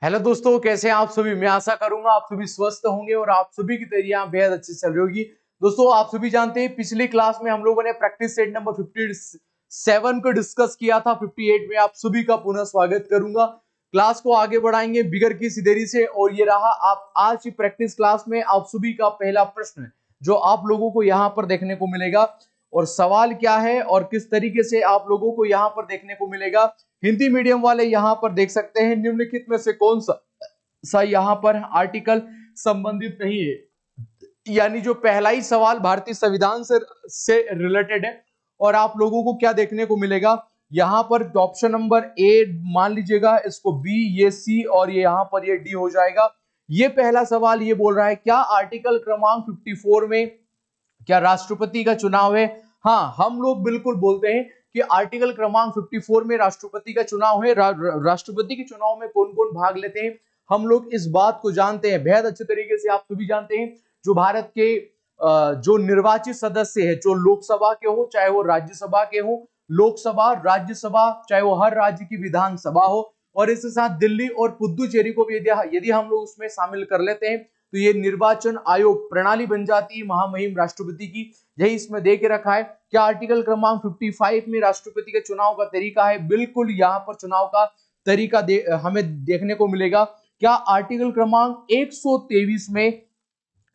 Hello दोस्तों, कैसे हैं आप सभी। मैं आशा करूंगा आप सभी स्वस्थ होंगे और आप सभी की तैयारियां बेहद अच्छी चल रही होगी। दोस्तों, आप सभी जानते हैं पिछली क्लास में हम लोगों ने प्रैक्टिस सेट नंबर 57 को डिस्कस किया था। 58 में आप सभी का पुनः स्वागत करूंगा। क्लास को आगे बढ़ाएंगे बिगर किसी देरी से। और ये रहा आप आज की प्रैक्टिस क्लास में आप सभी का पहला प्रश्न जो आप लोगों को यहाँ पर देखने को मिलेगा। और सवाल क्या है और किस तरीके से आप लोगों को यहाँ पर देखने को मिलेगा। हिंदी मीडियम वाले यहाँ पर देख सकते हैं निम्नलिखित में से कौन सा यहाँ पर आर्टिकल संबंधित नहीं है। यानी जो पहला ही सवाल भारतीय संविधान से रिलेटेड है। और आप लोगों को क्या देखने को मिलेगा यहाँ पर ऑप्शन नंबर ए मान लीजिएगा, इसको बी, ये सी और ये यहाँ पर ये डी हो जाएगा। ये पहला सवाल ये बोल रहा है क्या आर्टिकल क्रमांक 54 में क्या राष्ट्रपति का चुनाव है। हाँ, हम लोग बिल्कुल बोलते हैं कि आर्टिकल क्रमांक 54 में राष्ट्रपति का चुनाव है। राष्ट्रपति के चुनाव में कौन कौन भाग लेते हैं हम लोग इस बात को जानते हैं बेहद अच्छे तरीके से। आप सभी जानते हैं जो भारत के जो निर्वाचित सदस्य है, जो लोकसभा के हो चाहे वो राज्यसभा के हो, लोकसभा राज्यसभा चाहे वो हर राज्य की विधानसभा हो, और इसके साथ दिल्ली और पुदुचेरी को भी यदि हम लोग उसमें शामिल कर लेते हैं तो ये निर्वाचन आयोग प्रणाली बन जाती है महामहिम राष्ट्रपति की। यही इसमें दे के रखा है। क्या आर्टिकल क्रमांक 55 में राष्ट्रपति के चुनाव का तरीका है। बिल्कुल यहाँ पर चुनाव का तरीका हमें देखने को मिलेगा। क्या आर्टिकल क्रमांक 123 में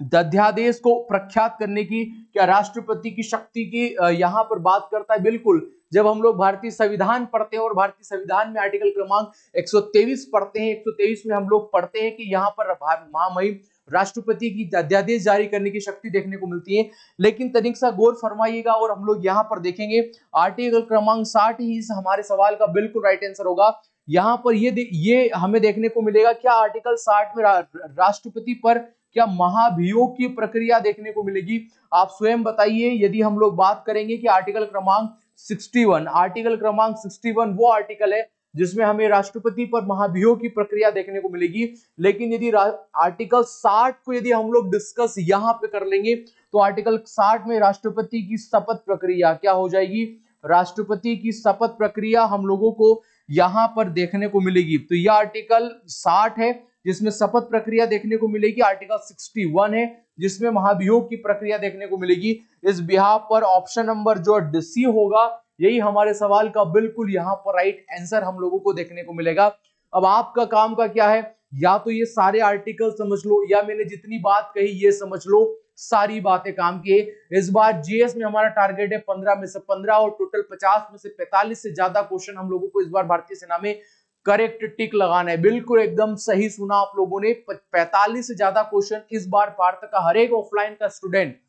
अध्यादेश को प्रख्यात करने की क्या राष्ट्रपति की शक्ति की यहाँ पर बात करता है। बिल्कुल, जब हम लोग भारतीय संविधान पढ़ते हैं और भारतीय संविधान में आर्टिकल क्रमांक 123 पढ़ते हैं, 123 में हम लोग पढ़ते हैं कि यहाँ पर महामहिम राष्ट्रपति की अध्यादेश जारी करने की शक्ति देखने को मिलती है। लेकिन तनिक सा गौर फरमाइएगा और हम लोग यहाँ पर देखेंगे आर्टिकल क्रमांक 60 ही इस हमारे सवाल का बिल्कुल राइट आंसर होगा। यहाँ पर ये हमें देखने को मिलेगा क्या आर्टिकल 60 में राष्ट्रपति पर क्या महाभियोग की प्रक्रिया देखने को मिलेगी। आप स्वयं बताइए। यदि हम लोग बात करेंगे कि आर्टिकल क्रमांक 61 वो आर्टिकल है जिसमें हमें राष्ट्रपति पर महाभियोग की प्रक्रिया देखने को मिलेगी। लेकिन यदि आर्टिकल 60 को यदि हम लोग डिस्कस यहाँ पे कर लेंगे तो आर्टिकल 60 में राष्ट्रपति की शपथ प्रक्रिया क्या हो जाएगी। राष्ट्रपति की शपथ प्रक्रिया हम लोगों को यहाँ पर देखने को मिलेगी। तो यह आर्टिकल 60 है जिसमें शपथ प्रक्रिया देखने को मिलेगी। आर्टिकल 61 है जिसमें महाभियोग की प्रक्रिया देखने को मिलेगी। इस बिहाफ पर ऑप्शन नंबर जो डी होगा यही हमारे सवाल का बिल्कुल यहाँ पर राइट आंसर हम लोगों को देखने को मिलेगा। अब आपका काम का क्या है, या तो ये सारे आर्टिकल समझ लो या मैंने जितनी बात कही ये समझ लो, सारी बातें काम की। इस बार जीएस में हमारा टारगेट है 15 में से 15 और टोटल 50 में से 45 से ज्यादा क्वेश्चन हम लोगों को इस बार भारतीय सेना में करेक्ट टिक लगाना है। बिल्कुल एकदम सही सुना आप लोगों ने। 45 से ज्यादा क्वेश्चन इस बार भारत का हर एक ऑफलाइन का स्टूडेंट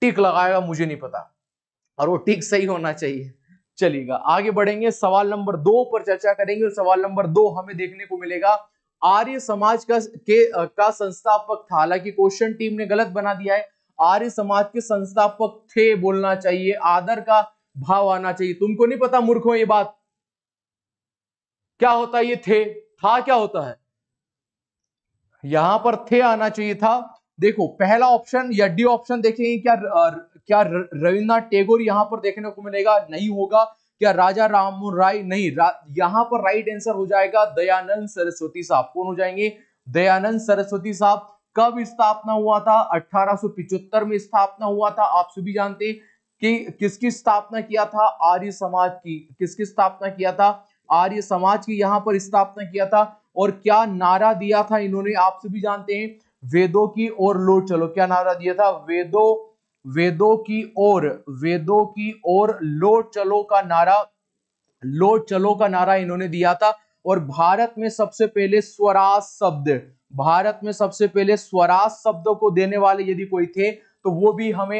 टिक लगाएगा, मुझे नहीं पता, और वो टिक सही होना चाहिए। चलिएगा आगे बढ़ेंगे, सवाल नंबर 2 पर चर्चा करेंगे। और सवाल नंबर 2 हमें देखने को मिलेगा आर्य समाज का संस्थापक था। हालांकि क्वेश्चन टीम ने गलत बना दिया है। आर्य समाज के संस्थापक थे बोलना चाहिए, आदर का भाव आना चाहिए। तुमको नहीं पता मूर्खों ये बात क्या होता है। ये थे था क्या होता है, यहां पर थे आना चाहिए था। देखो पहला ऑप्शन या डी ऑप्शन देखेंगे क्या रविन्द्रनाथ टैगोर यहां पर देखने को मिलेगा, नहीं होगा। क्या राजा राममोहन राय, नहीं। यहां पर राइट आंसर हो जाएगा दयानंद सरस्वती साहब। कौन हो जाएंगे, दयानंद सरस्वती साहब। कब स्थापना हुआ था, 1875 में स्थापना हुआ था। आप सभी जानते हैं कि किसकी स्थापना किया था, आर्य समाज की। किसकी स्थापना किया था, आर्य समाज की यहाँ पर स्थापना किया था। और क्या नारा दिया था इन्होंने, आप सभी जानते हैं, वेदों की ओर लौट चलो। क्या नारा दिया था, वेदों की ओर लौट चलो का नारा, लौट चलो का नारा इन्होंने दिया था। और भारत में सबसे पहले स्वराज शब्द को देने वाले यदि कोई थे तो वो भी हमें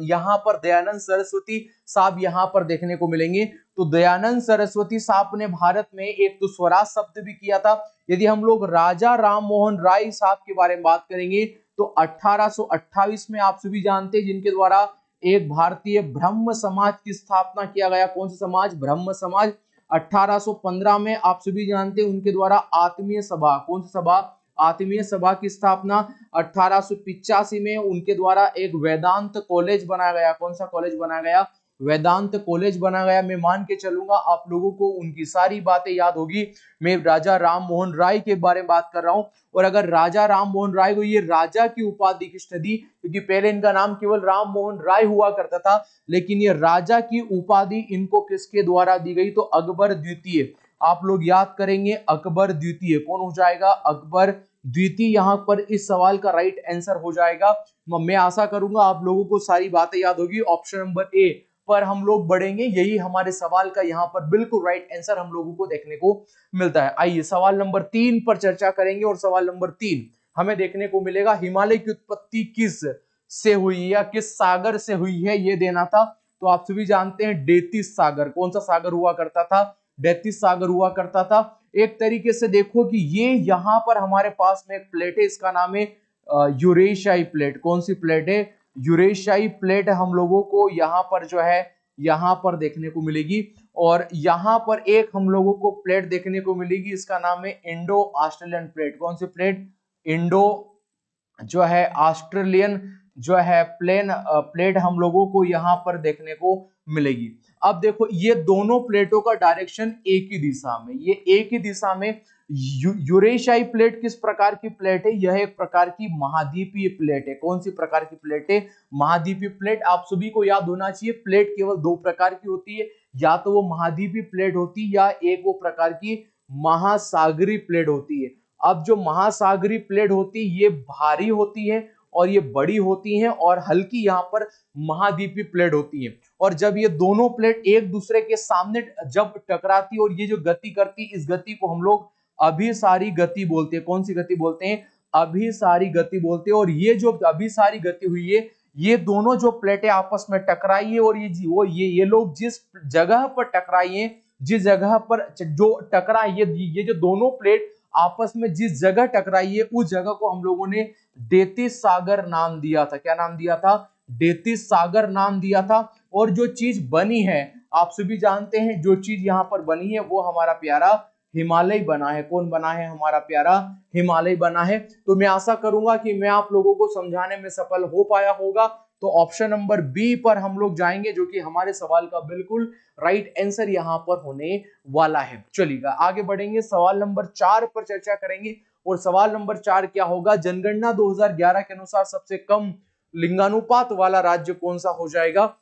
यहाँ पर दयानंद सरस्वती साहब यहाँ पर देखने को मिलेंगे। तो दयानंद सरस्वती साहब ने भारत में एक तो स्वराज शब्द भी किया था। यदि हम लोग राजा राममोहन राय साहब के बारे में बात करेंगे तो 1828 में आप सभी जानते हैं जिनके द्वारा एक भारतीय ब्रह्म समाज की स्थापना किया गया। कौन सा समाज, ब्रह्म समाज। 1815 में आप सभी जानते हैं उनके द्वारा आत्मीय सभा, कौन सी सभा, आत्मीय सभा की स्थापना। 1885 में उनके द्वारा एक वेदांत कॉलेज बनाया गया। कौन सा कॉलेज बनाया गया, वेदांत कॉलेज बनाया गया। मैं मान के चलूंगा आप लोगों को उनकी सारी बातें याद होगी। मैं राजा राम मोहन राय के बारे में बात कर रहा हूं। और अगर राजा राम मोहन राय को ये राजा की उपाधि किसने दी, क्योंकि पहले इनका नाम केवल राम मोहन राय हुआ करता था, लेकिन ये राजा की उपाधि इनको किसके द्वारा दी गई, तो अकबर द्वितीय। आप लोग याद करेंगे अकबर द्वितीय। कौन हो जाएगा, अकबर द्वितीय यहां पर इस सवाल का राइट आंसर हो जाएगा। मैं आशा करूंगा आप लोगों को सारी बातें याद होगी। ऑप्शन नंबर ए पर हम लोग बढ़ेंगे, यही हमारे सवाल का यहाँ पर बिल्कुल राइट आंसर हम लोगों को देखने को मिलता है। आइए सवाल नंबर 3 पर चर्चा करेंगे। और सवाल नंबर 3 हमें देखने को मिलेगा, हिमालय की उत्पत्ति किस से हुई या किस सागर से हुई है, ये देना था। तो आप सभी जानते हैं डेतिस सागर। कौन सा सागर हुआ करता था, डेतिस सागर हुआ करता था। एक तरीके से देखो कि ये यहाँ पर हमारे पास में एक प्लेट है, इसका नाम है यूरेशियाई प्लेट। कौन सी प्लेट है, यूरेशियाई प्लेट हम लोगों को यहाँ पर जो है यहाँ पर देखने को मिलेगी। और यहाँ पर एक हम लोगों को प्लेट देखने को मिलेगी, इसका नाम है इंडो ऑस्ट्रेलियन प्लेट। कौन सी प्लेट, इंडो जो है ऑस्ट्रेलियन जो है प्लेट हम लोगों को यहाँ पर देखने को मिलेगी। अब देखो ये दोनों प्लेटों का डायरेक्शन एक ही दिशा में, ये एक ही दिशा में। यूरेशियाई प्लेट किस प्रकार की प्लेट है, यह एक प्रकार की महाद्वीपीय प्लेट है। कौन सी प्रकार की प्लेट है, महाद्वीपीय प्लेट। आप सभी को याद होना चाहिए प्लेट केवल दो प्रकार की होती है, या तो वो महाद्वीपीय प्लेट होती है या एक वो प्रकार की महासागरीय प्लेट होती है। अब जो महासागरीय प्लेट होती है ये भारी होती है और ये बड़ी होती हैं, और हल्की यहाँ पर महाद्वीपीय प्लेट होती है। और जब ये दोनों प्लेट एक दूसरे के सामने जब टकराती और ये जो गति करती, इस गति को हम लोग अभिसारी गति बोलते हैं। कौन सी गति बोलते हैं, अभिसारी गति बोलते हैं। और ये जो अभिसारी गति हुई है, ये दोनों जो प्लेटें आपस में टकराई है, और ये लोग जिस जगह पर टकराई है, जिस जगह पर जो टकराई, ये जो दोनों प्लेट आपस में जिस जगह टकराई है, उस जगह को हम लोगों ने डेतिस सागर नाम दिया था। क्या नाम दिया था, डेतिस सागर नाम दिया था। और जो चीज बनी है, आप सभी जानते हैं जो चीज यहाँ पर बनी है वो हमारा प्यारा हिमालय बना है। कौन बना है, हमारा प्यारा हिमालय बना है। तो मैं आशा करूंगा कि मैं आप लोगों को समझाने में सफल हो पाया होगा। तो ऑप्शन नंबर बी पर हम लोग जाएंगे, जो कि हमारे सवाल का बिल्कुल राइट आंसर यहाँ पर होने वाला है। चलिएगा आगे बढ़ेंगे, सवाल नंबर 4 पर चर्चा करेंगे। और सवाल नंबर 4 क्या होगा, जनगणना 2011 के अनुसार सबसे कम लिंगानुपात वाला राज्य कौन सा हो जाएगा।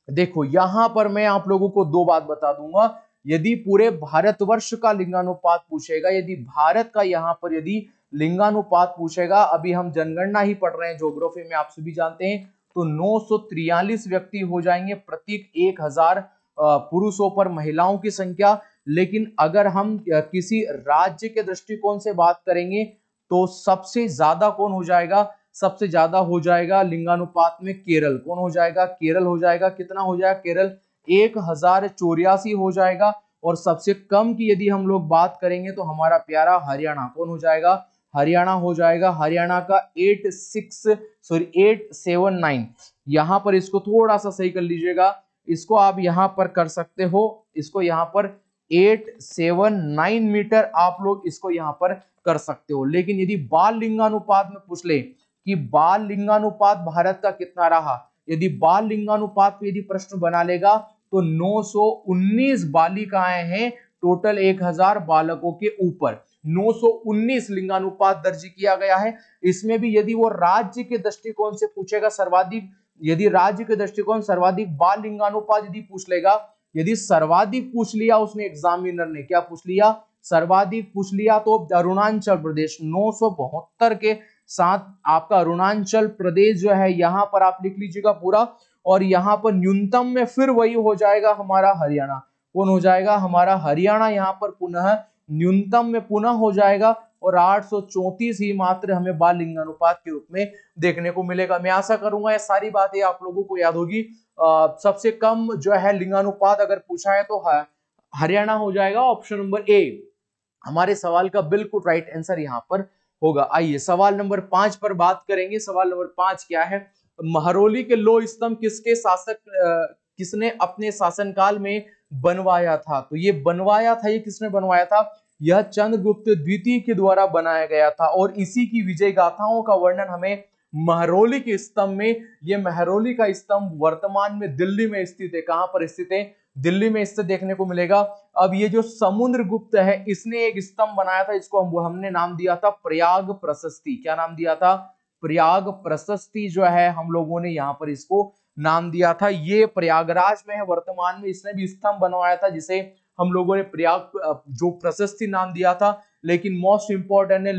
देखो यहां पर मैं आप लोगों को दो बात बता दूंगा। यदि पूरे भारतवर्ष का लिंगानुपात पूछेगा, यदि भारत का यहाँ पर यदि लिंगानुपात पूछेगा, अभी हम जनगणना ही पढ़ रहे हैं ज्योग्राफी में, आप सभी जानते हैं, तो 943 व्यक्ति हो जाएंगे प्रत्येक 1000 पुरुषों पर महिलाओं की संख्या। लेकिन अगर हम किसी राज्य के दृष्टिकोण से बात करेंगे तो सबसे ज्यादा कौन हो जाएगा, सबसे ज्यादा हो जाएगा लिंगानुपात में केरल। कौन हो जाएगा, केरल हो जाएगा। कितना हो जाएगा, केरल 1084 हो जाएगा। और सबसे कम की यदि हम लोग बात करेंगे तो हमारा प्यारा हरियाणा। कौन हो जाएगा, हरियाणा हो जाएगा। हरियाणा का 879। यहां पर इसको थोड़ा सा सही कर लीजिएगा, इसको आप यहां पर कर सकते हो, इसको यहां पर 879 मीटर आप लोग इसको यहां पर कर सकते हो। लेकिन यदि बाल लिंगानुपात में पूछ ले कि बाल लिंगानुपात भारत का कितना रहा, यदि बाल लिंगानुपात पे यदि प्रश्न बना लेगा तो 919 बालिकाएं हैं टोटल 1000 बालकों के ऊपर। 919 लिंगानुपात दर्ज किया गया है। इसमें भी यदि वो राज्य के दृष्टिकोण से पूछेगा सर्वाधिक, यदि राज्य के दृष्टिकोण सर्वाधिक बाल लिंगानुपात यदि पूछ लेगा, यदि सर्वाधिक पूछ लिया उसने एग्जामिनर ने, क्या पूछ लिया, सर्वाधिक पूछ लिया, तो अरुणाचल प्रदेश 972 के साथ आपका अरुणाचल प्रदेश जो है यहां पर आप लिख लीजिएगा पूरा। और यहां पर न्यूनतम में फिर वही हो जाएगा हमारा हरियाणा। कौन हो जाएगा, हमारा हरियाणा यहां पर पुनः न्यूनतम में पुनः हो जाएगा। और 834 ही मात्र हमें बाल लिंगानुपात के रूप में देखने को मिलेगा। मैं आशा करूंगा ये सारी बातें आप लोगों को याद होगी। सबसे कम जो है लिंगानुपात अगर पूछा है तो हरियाणा हो जाएगा। ऑप्शन नंबर ए हमारे सवाल का बिल्कुल राइट आंसर यहां पर होगा। आइए सवाल नंबर 5 पर बात करेंगे। सवाल नंबर 5 क्या है, महरौली के लोह स्तंभ किसके शासक किसने अपने शासनकाल में बनवाया था। तो ये बनवाया था, ये किसने बनवाया था, यह चंद्रगुप्त द्वितीय के द्वारा बनाया गया था। और इसी की विजय गाथाओं का वर्णन हमें महरौली के स्तंभ में। ये महरौली का स्तंभ वर्तमान में दिल्ली में स्थित है। कहां पर स्थित है? दिल्ली में स्थित देखने को मिलेगा। अब ये जो समुद्रगुप्त है इसने एक स्तंभ बनाया था, इसको हमने नाम दिया था प्रयाग प्रशस्ति। क्या नाम दिया था? प्रयाग प्रशस्ति जो है हम लोगों ने यहाँ पर इसको नाम दिया था। ये प्रयागराज में है वर्तमान में। इसने भी स्तंभ बनवाया था जिसे हम लोगों ने प्रयाग जो प्रशस्ति नाम दिया था। लेकिन मोस्ट इंपॉर्टेंट है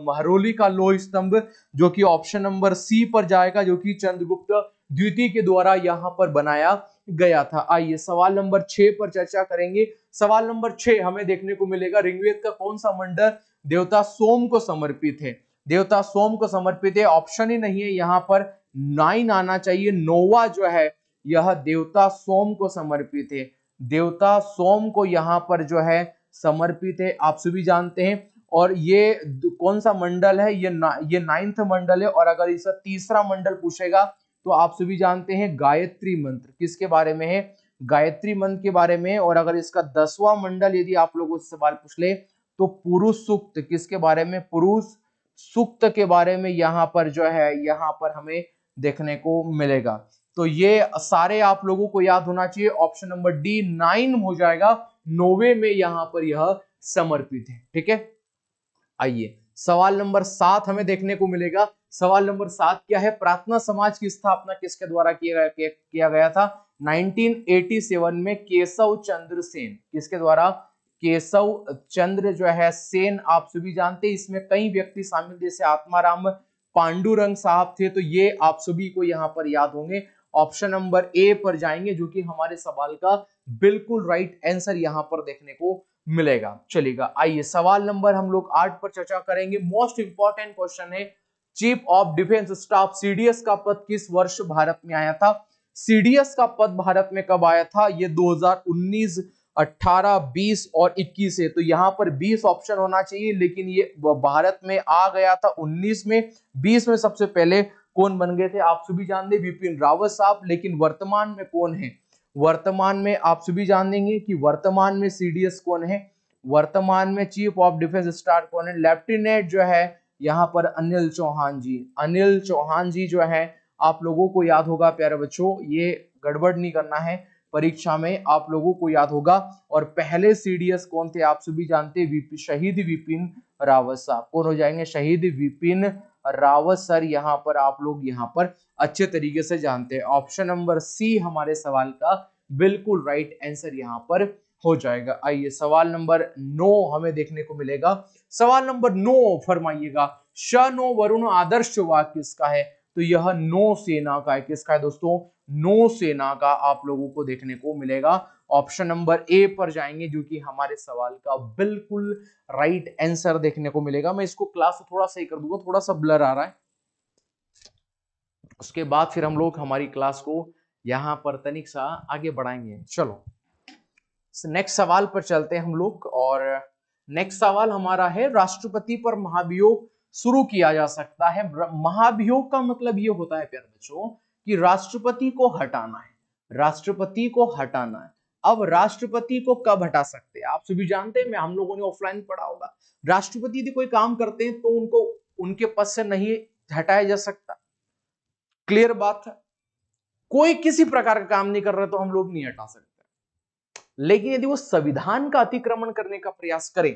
महरौली का लोह स्तंभ, जो कि ऑप्शन नंबर सी पर जाएगा, जो कि चंद्रगुप्त द्वितीय के द्वारा यहाँ पर बनाया गया था। आइए सवाल नंबर 6 पर चर्चा करेंगे। सवाल नंबर 6 हमें देखने को मिलेगा, ऋग्वेद का कौन सा मंडल देवता सोम को समर्पित है? देवता सोम को समर्पित है। ऑप्शन ही नहीं है यहाँ पर, 9 आना चाहिए। नौवा जो है यह देवता सोम को समर्पित है। देवता सोम को यहाँ पर जो है समर्पित है, आप सभी जानते हैं। और ये कौन सा मंडल है? ये 9th मंडल है। और अगर इसका तीसरा मंडल पूछेगा तो आप सभी जानते हैं गायत्री मंत्र। किसके बारे में है? गायत्री मंत्र के बारे में। और अगर इसका 10वां मंडल यदि आप लोगों से सवाल पूछ ले तो पुरुष सूक्त। किसके बारे में? पुरुष सूक्त के बारे में यहाँ पर जो है यहाँ पर हमें देखने को मिलेगा। तो ये सारे आप लोगों को याद होना चाहिए। ऑप्शन नंबर डी 9 हो जाएगा, 9वें में यहाँ पर यह समर्पित है। ठीक है, आइए सवाल नंबर 7 हमें देखने को मिलेगा। सवाल नंबर 7 क्या है? प्रार्थना समाज की स्थापना किसके द्वारा किया गया था? 1987 में केशव चंद्र सेन। किसके द्वारा? केशव चंद्र जो है सेन, आप सभी जानते हैं। इसमें कई व्यक्ति शामिल, जैसे आत्माराम पांडुरंग साहब थे। तो ये आप सभी को यहाँ पर याद होंगे। ऑप्शन नंबर ए पर जाएंगे, जो कि हमारे सवाल का बिल्कुल राइट आंसर यहाँ पर देखने को मिलेगा। चलेगा, आइए सवाल नंबर हम लोग 8 पर चर्चा करेंगे। मोस्ट इंपॉर्टेंट क्वेश्चन है, chief of defence staff CDS का पद किस वर्ष भारत में आया था? सीडीएस का पद भारत में कब आया था? ये 2019, 18, 20 और 21 है। तो यहाँ पर 20 ऑप्शन होना चाहिए, लेकिन ये भारत में आ गया था 19 में। 20 में सबसे पहले कौन बन गए थे? आप सभी जानते हैं बिपिन रावत साहब। लेकिन वर्तमान में कौन है? वर्तमान में आप सभी जान देंगे कि वर्तमान में सीडीएस कौन है। वर्तमान में चीफ ऑफ डिफेंस स्टाफ कौन है? लेफ्टिनेंट जो है यहाँ पर अनिल चौहान जी। अनिल चौहान जी जो है आप लोगों को याद होगा प्यारे बच्चों, ये गड़बड़ नहीं करना है परीक्षा में, आप लोगों को याद होगा। और पहले सीडीएस कौन थे? आप सभी जानते हैं शहीद विपिन रावत साहब। कौन हो जाएंगे? शहीद विपिन रावत सर। यहाँ पर आप लोग यहाँ पर अच्छे तरीके से जानते हैं। ऑप्शन नंबर सी हमारे सवाल का बिल्कुल राइट आंसर यहाँ पर हो जाएगा। आइए सवाल नंबर 9 हमें देखने को मिलेगा। सवाल नंबर 9 फरमाइएगा, श नो वरुण आदर्श वाक्य किसका है? तो यह नौ सेना का है। किसका है दोस्तों? नौ सेना का आप लोगों को देखने को मिलेगा। ऑप्शन नंबर ए पर जाएंगे, जो कि हमारे सवाल का बिल्कुल राइट आंसर देखने को मिलेगा। मैं इसको क्लास को थोड़ा सही कर दूंगा, थोड़ा सा ब्लर आ रहा है। उसके बाद फिर हम लोग हमारी क्लास को यहां पर तनिक सा आगे बढ़ाएंगे। चलो नेक्स्ट सवाल पर चलते हैं हम लोग। और नेक्स्ट सवाल हमारा है, राष्ट्रपति पर महाभियोग शुरू किया जा सकता है। महाभियोग का मतलब ये होता है प्यारे बच्चों कि राष्ट्रपति को हटाना है। राष्ट्रपति को हटाना है। अब राष्ट्रपति को कब हटा सकते हैं? आप सभी जानते हैं, हम लोगों ने ऑफलाइन पढ़ा होगा। राष्ट्रपति यदि कोई काम करते हैं तो उनको उनके पद से नहीं हटाया जा सकता। क्लियर बात है। कोई किसी प्रकार का काम नहीं कर रहा तो हम लोग नहीं हटा सकते। लेकिन यदि वो संविधान का अतिक्रमण करने का प्रयास करें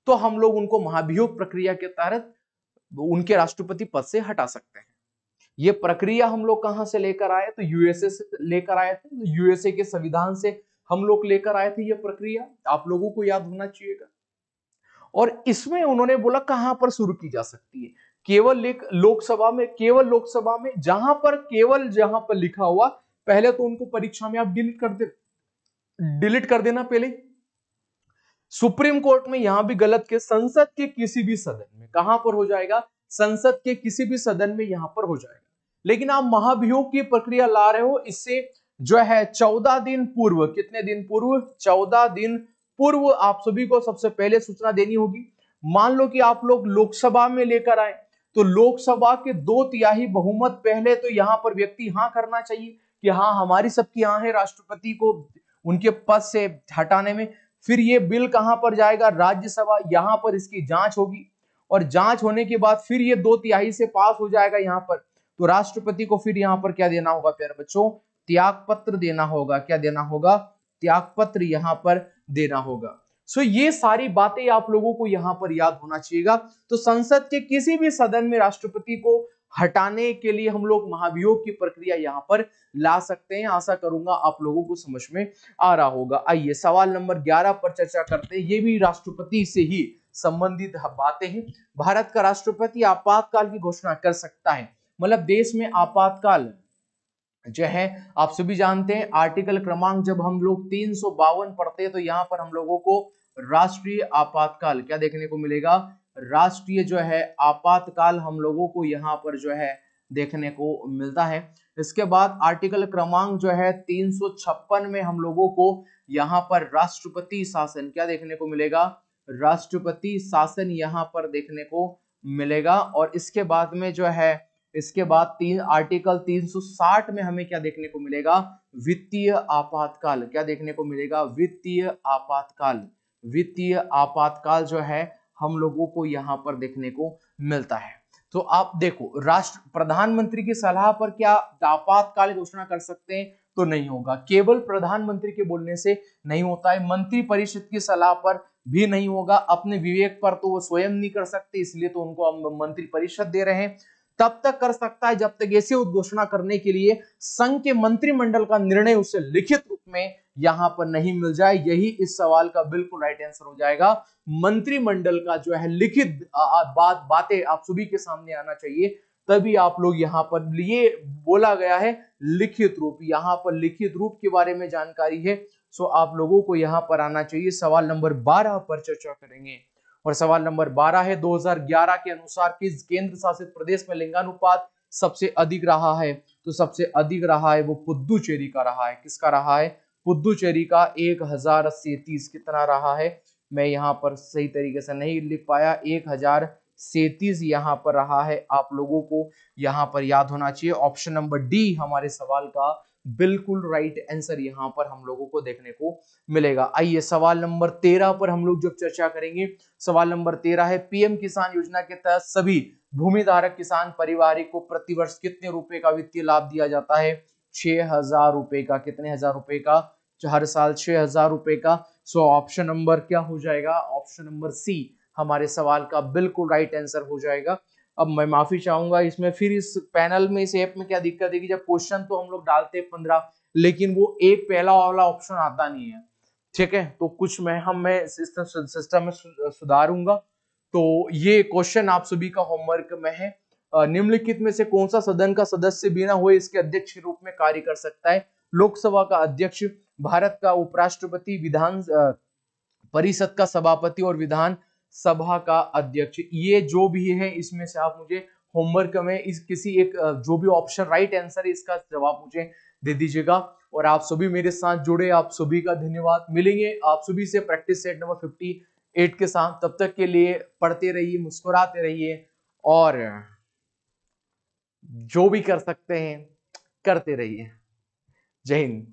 तो हम लोग उनको महाभियोग प्रक्रिया के तहत उनके राष्ट्रपति पद से हटा सकते हैं। ये प्रक्रिया हम लोग कहां से लेकर आए? तो यूएसए से लेकर आए थे। यूएसए के संविधान से हम लोग लेकर आए थे ये प्रक्रिया, आप लोगों को याद होना चाहिएगा। और इसमें उन्होंने बोला कहां पर शुरू की जा सकती है? केवल लोकसभा में। केवल लोकसभा में, जहां पर लिखा हुआ, पहले तो उनको परीक्षा में आप डिलीट कर देना पहले। सुप्रीम कोर्ट में यहां भी गलत के संसद के किसी भी सदन में। कहां पर हो जाएगा? संसद के किसी भी सदन में यहां पर हो जाएगा। लेकिन आप महाभियोग की प्रक्रिया ला रहे हो, इससे जो है 14 दिन पूर्व, कितने दिन पूर्व? 14 दिन पूर्व आप सभी को सबसे पहले सूचना देनी होगी। मान लो कि आप लोग लोकसभा में लेकर आए तो लोकसभा के 2/3 बहुमत पहले तो यहां पर व्यक्ति हाँ करना चाहिए कि हाँ हमारी सबकी हाँ है राष्ट्रपति को उनके पद से हटाने में। फिर ये बिल कहां पर जाएगा? राज्यसभा। यहां पर इसकी जांच होगी। और जांच होने के बाद फिर ये 2/3 से पास हो जाएगा यहाँ पर, तो राष्ट्रपति को फिर यहाँ पर क्या देना होगा प्यारे बच्चों, त्यागपत्र देना होगा। क्या देना होगा, त्यागपत्र यहाँ पर देना होगा। सो ये सारी बातें आप लोगों को यहाँ पर याद होना चाहिएगा। तो संसद के किसी भी सदन में राष्ट्रपति को हटाने के लिए हम लोग महाभियोग की प्रक्रिया यहाँ पर ला सकते हैं। आशा करूंगा आप लोगों को समझ में आ रहा होगा। आइए सवाल नंबर 11 पर चर्चा करते हैं। ये भी राष्ट्रपति से ही संबंधित बातें हैं। भारत का राष्ट्रपति आपातकाल की घोषणा कर सकता है, मतलब देश में आपातकाल जो है आप सभी जानते हैं। आर्टिकल क्रमांक जब हम लोग 352 पढ़ते हैं तो यहाँ पर हम लोगों को राष्ट्रीय आपातकाल क्या देखने को मिलेगा, राष्ट्रीय जो है आपातकाल हम लोगों को यहाँ पर जो है देखने को मिलता है। इसके बाद आर्टिकल क्रमांक जो है 356 में हम लोगों को यहाँ पर राष्ट्रपति शासन क्या देखने को मिलेगा, राष्ट्रपति शासन यहाँ पर देखने को मिलेगा। और इसके बाद में जो है इसके बाद आर्टिकल 360 में हमें क्या देखने को मिलेगा, वित्तीय आपातकाल क्या देखने को मिलेगा, वित्तीय आपातकाल। वित्तीय आपातकाल जो है हम लोगों को यहाँ पर देखने को मिलता है। तो आप देखो, राष्ट्र प्रधानमंत्री की सलाह पर क्या आपातकाल घोषणा कर सकते हैं, तो नहीं होगा। केवल प्रधानमंत्री के बोलने से नहीं होता है, मंत्री परिषद की सलाह पर भी नहीं होगा। अपने विवेक पर तो वो स्वयं नहीं कर सकते, इसलिए तो उनको हम मंत्री परिषद दे रहे हैं। तब तक कर सकता है जब तक ऐसे उद्घोषणा करने के लिए संघ के मंत्रिमंडल का निर्णय उसे लिखित रूप में यहां पर नहीं मिल जाए। यही इस सवाल का बिल्कुल राइट आंसर हो जाएगा। मंत्रिमंडल का जो है लिखित बातें आप सभी के सामने आना चाहिए, तभी आप लोग यहाँ पर, ये बोला गया है लिखित रूप, यहाँ पर लिखित रूप के बारे में जानकारी है। सो आप लोगों को यहाँ पर आना चाहिए। सवाल नंबर 12 पर चर्चा करेंगे और सवाल नंबर 12 है 2011 के अनुसार किस केंद्र शासित प्रदेश में लिंगानुपात सबसे अधिक रहा है, तो सबसे अधिक रहा है वो पुद्दुचेरी का रहा है। किसका रहा है, पुद्दुचेरी का 1037 कितना रहा है, मैं यहाँ पर सही तरीके से नहीं लिख पाया, 1037 यहाँ पर रहा है। आप लोगों को यहाँ पर याद होना चाहिए। ऑप्शन नंबर डी हमारे सवाल का बिल्कुल राइट आंसर यहाँ पर हम लोगों को देखने को मिलेगा। आइए सवाल नंबर 13 पर हम लोग जब चर्चा करेंगे। सवाल नंबर 13 है पीएम किसान योजना के तहत सभी भूमिधारक किसान परिवार को प्रतिवर्ष कितने रुपए का वित्तीय लाभ दिया जाता है, 6,000 रुपए का। कितने हजार रुपए का, हर साल 6,000 रुपए का। सो ऑप्शन नंबर क्या हो जाएगा, ऑप्शन नंबर सी हमारे सवाल का बिल्कुल राइट आंसर हो जाएगा। अब मैं माफी चाहूंगा, इसमें फिर इस पैनल में, इस ऐप में क्या दिक्कत है कि जब क्वेश्चन तो हम लोग डालते हैं 15, लेकिन वो एक पहला वाला ऑप्शन आता नहीं है। ठीक है, तो कुछ मैं सिस्टम में सुधारूंगा। तो ये क्वेश्चन आप सभी का होमवर्क में है। निम्नलिखित में से कौन सा सदन का सदस्य बिना हुए इसके अध्यक्ष के रूप में कार्य कर सकता है, लोकसभा का अध्यक्ष, भारत का उपराष्ट्रपति, विधान परिषद का सभापति और विधान सभा का अध्यक्ष। ये जो भी है इसमें से आप मुझे होमवर्क में इस किसी एक जो भी ऑप्शन राइट आंसर है इसका जवाब मुझे दे दीजिएगा। और आप सभी मेरे साथ जुड़े, आप सभी का धन्यवाद। मिलेंगे आप सभी से प्रैक्टिस सेट नंबर 58 के साथ। तब तक के लिए पढ़ते रहिए, मुस्कुराते रहिए और जो भी कर सकते हैं करते रहिए। जय हिंद।